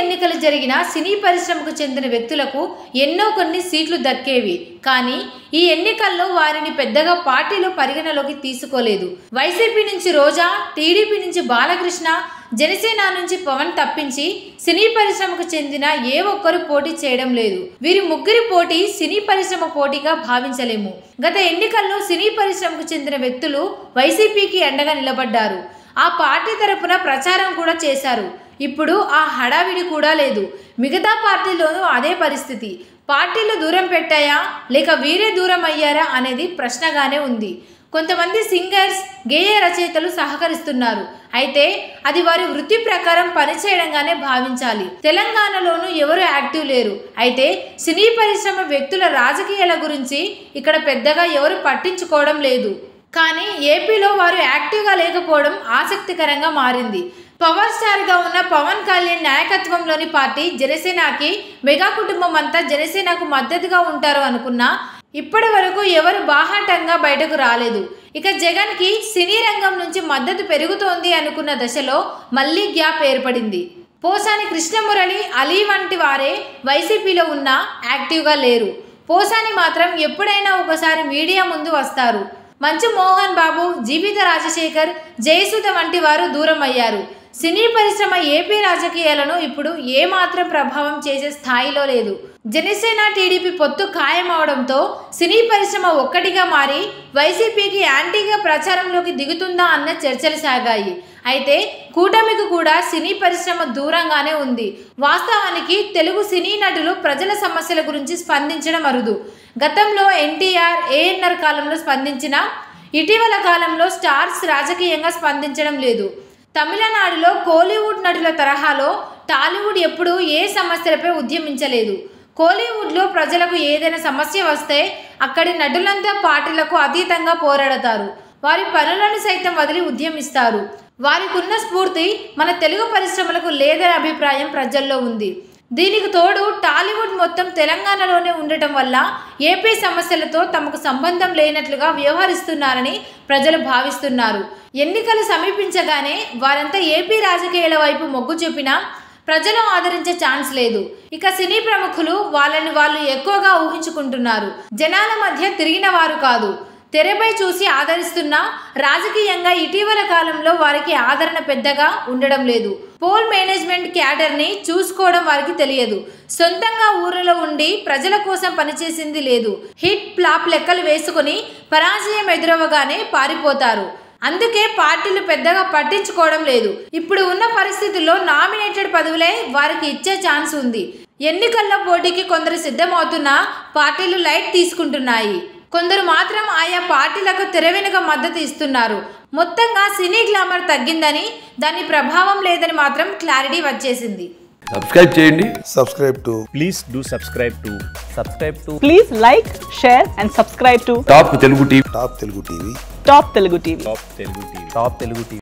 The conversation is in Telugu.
ఎన్నికలు జరిగినా సినీ పరిశ్రమకు చెందిన వ్యక్తులకు ఎన్నో కొన్ని సీట్లు దక్కేవి. కానీ ఈ ఎన్నికల్లో వారిని పెద్దగా పార్టీలో పరిగణలోకి తీసుకోలేదు. వైసీపీ నుంచి రోజా, టీడీపీ నుంచి బాలకృష్ణ, జనసేన నుంచి పవన్ తప్పించి సినీ పరిశ్రమకు చెందిన ఏ ఒక్కరు పోటీ చేయడం లేదు. వీరి ముగ్గురి పోటీ సినీ పరిశ్రమ పోటీగా భావించలేము. గత ఎన్నికల్లో సినీ పరిశ్రమకు చెందిన వ్యక్తులు వైసీపీకి అండగా నిలబడ్డారు. ఆ పార్టీ తరపున ప్రచారం కూడా చేశారు. ఇప్పుడు ఆ హడావిడి కూడా లేదు. మిగతా పార్టీల్లోనూ అదే పరిస్థితి. పార్టీలు దూరం పెట్టాయా లేక వీరే దూరం అయ్యారా అనేది ప్రశ్నగానే ఉంది. కొంతమంది సింగర్స్, గేయ రచయితలు సహకరిస్తున్నారు. అయితే అది వారి వృత్తి ప్రకారం పనిచేయడంగానే భావించాలి. తెలంగాణలోనూ ఎవరు యాక్టివ్ లేరు. అయితే సినీ పరిశ్రమ వ్యక్తుల రాజకీయాల గురించి ఇక్కడ పెద్దగా ఎవరు పట్టించుకోవడం లేదు. కానీ ఏపీలో వారు యాక్టివ్గా లేకపోవడం ఆసక్తికరంగా మారింది. పవర్ స్టార్గా ఉన్న పవన్ కళ్యాణ్ నాయకత్వంలోని పార్టీ జనసేనకి మెగా కుటుంబం అంతా జనసేనకు మద్దతుగా ఉంటారు అనుకున్నా ఇప్పటి వరకు ఎవరు బాహాటంగా బయటకు రాలేదు. ఇక జగన్కి సినీ రంగం నుంచి మద్దతు పెరుగుతోంది అనుకున్న దశలో మళ్ళీ గ్యాప్ ఏర్పడింది. పోసాని కృష్ణమురళి, అలీ వంటి వారే వైసీపీలో ఉన్న యాక్టివ్గా లేరు. పోసాని మాత్రం ఎప్పుడైనా ఒకసారి మీడియా ముందు వస్తారు. మంచు మోహన్ బాబు, జీవిత రాజశేఖర్, జయసుధ వంటి వారు దూరం అయ్యారు. సినీ పరిశ్రమ ఏపీ రాజకీయాలను ఇప్పుడు ఏమాత్రం ప్రభావం చేసే స్థాయిలో లేదు. జనసేన టీడీపీ పొత్తు ఖాయమవడంతో సినీ పరిశ్రమ ఒక్కటిగా మారి వైసీపీకి యాంటీగా ప్రచారంలోకి దిగుతుందా అన్న చర్చలు సాగాయి. అయితే కూటమికి కూడా సినీ పరిశ్రమ దూరంగానే ఉంది. వాస్తవానికి తెలుగు సినీ నటులు ప్రజల సమస్యల గురించి స్పందించడం అరుదు. గతంలో ఎన్టీఆర్, ఏఎన్ఆర్ కాలంలో స్పందించిన ఇటీవల కాలంలో స్టార్స్ రాజకీయంగా స్పందించడం లేదు. తమిళనాడులో కోలీవుడ్ నటుల తరహాలో టాలీవుడ్ ఎప్పుడూ ఏ సమస్యలపై ఉద్యమించలేదు. కోలీవుడ్లో ప్రజలకు ఏదైనా సమస్య వస్తే అక్కడి నటులంతా పార్టీలకు అతీతంగా పోరాడతారు. వారి పనులను సైతం వదిలి ఉద్యమిస్తారు. వారికి ఉన్న స్ఫూర్తి మన తెలుగు పరిశ్రమలకు లేదనే అభిప్రాయం ప్రజల్లో ఉంది. దీనికి తోడు టాలీవుడ్ మొత్తం తెలంగాణలోనే ఉండటం వల్ల ఏపీ సమస్యలతో తమకు సంబంధం లేనట్లుగా వ్యవహరిస్తున్నారని ప్రజలు భావిస్తున్నారు. ఎన్నికలు సమీపించగానే వారంతా ఏపీ రాజకీయాల వైపు మొగ్గు చూపినా ప్రజలు ఆదరించే ఛాన్స్ లేదు. ఇక సినీ ప్రముఖులు వాళ్ళని వాళ్ళు ఎక్కువగా ఊహించుకుంటున్నారు. జనాల మధ్య తిరిగిన వారు కాదు. తెరపై చూసి ఆదరిస్తున్నా రాజకీయంగా ఇటీవల కాలంలో వారికి ఆదరణ పెద్దగా ఉండడం లేదు. పోల్ మేనేజ్మెంట్ క్యాడర్ని చూసుకోవడం వారికి తెలియదు. సొంతంగా ఊరిలో ఉండి ప్రజల కోసం పనిచేసింది లేదు. హిట్ ఫ్లాప్ లెక్కలు వేసుకుని పరాజయం ఎదురవగానే పారిపోతారు. అందుకే పార్టీలు పెద్దగా పట్టించుకోవడం లేదు. ఇప్పుడు ఉన్న పరిస్థితుల్లో నామినేటెడ్ పదవులే వారికి ఇచ్చే ఛాన్స్ ఉంది. ఎన్నికల్లో పోటీకి కొందరు సిద్ధమవుతున్నా పార్టీలు లైట్ తీసుకుంటున్నాయి. కొందరు మాత్రం ఆయా పార్టీలకు తెర వెనుక మద్దతు ఇస్తున్నారు. మొత్తంగా సినీ గ్లామర్ తగ్గిందని, దాని ప్రభావం లేదని మాత్రం క్లారిటీ వచ్చేసింది. సబ్స్క్రైబ్ చేయండి. Please do subscribe to. Please like, share and subscribe to top Telugu TV. Top Telugu TV.